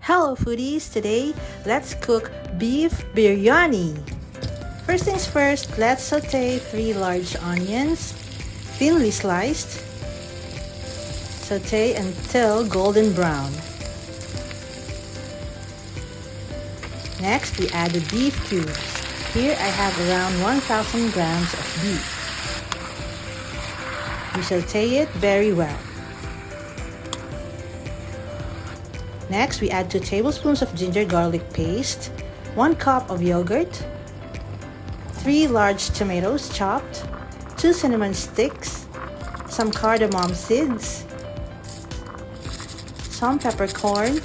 Hello foodies, today let's cook beef biryani. First things first, let's saute 3 large onions, thinly sliced. Saute until golden brown. Next, we add the beef cubes. Here I have around 1,000 grams of beef. We saute it very well. Next, we add 2 tablespoons of ginger garlic paste, 1 cup of yogurt, 3 large tomatoes chopped, 2 cinnamon sticks, some cardamom seeds, some peppercorn,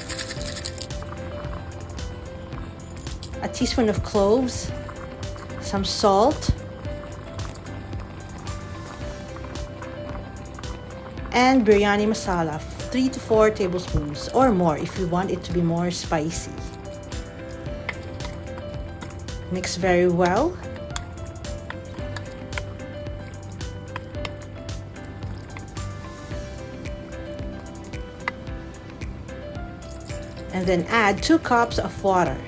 a teaspoon of cloves, some salt, and biryani masala, 3 to 4 tablespoons or more if you want it to be more spicy. Mix very well. And then add 2 cups of water.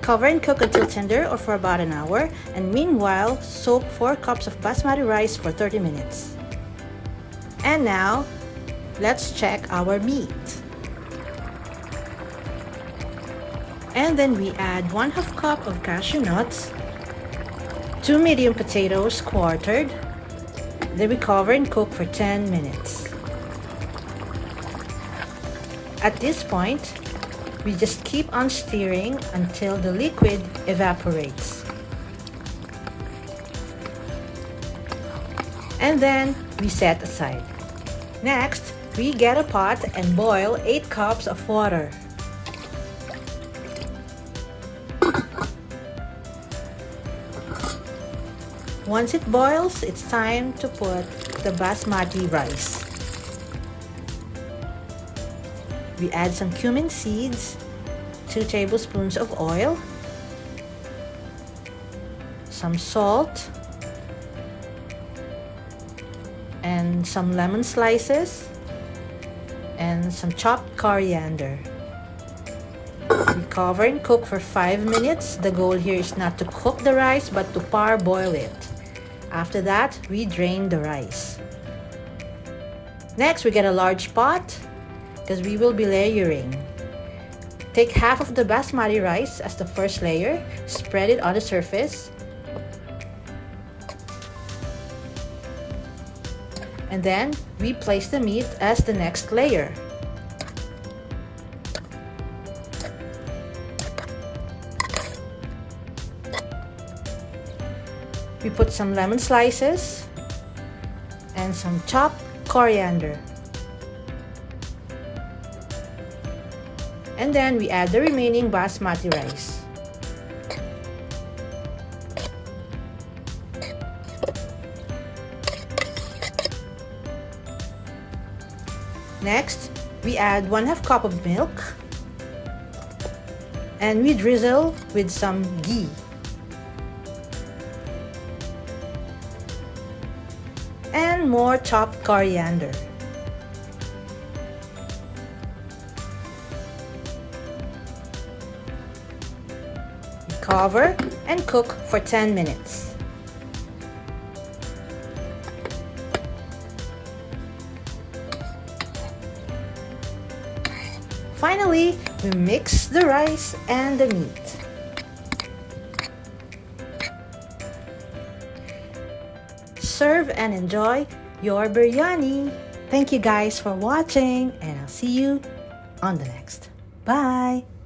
Cover and cook until tender or for about an hour, and meanwhile soak 4 cups of basmati rice for 30 minutes. And now, let's check our meat. And then we add 1/2 cup of cashew nuts, 2 medium potatoes quartered. Then we cover and cook for 10 minutes. At this point, we just keep on stirring until the liquid evaporates. And then we set aside. Next, we get a pot and boil 8 cups of water. Once it boils, it's time to put the basmati rice. We add some cumin seeds, 2 tablespoons of oil, some salt, and some lemon slices, and some chopped coriander. We cover and cook for 5 minutes. The goal here is not to cook the rice but to parboil it. After that, we drain the rice. Next, we get a large pot because we will be layering. Take half of the basmati rice as the first layer, spread it on the surface, and then we place the meat as the next layer. We put some lemon slices and some chopped coriander. And then we add the remaining basmati rice. Next, we add 1/2 cup of milk and we drizzle with some ghee. And more chopped coriander. Cover and cook for 10 minutes. Finally, we mix the rice and the meat. Serve and enjoy your biryani. Thank you guys for watching, and I'll see you on the next. Bye!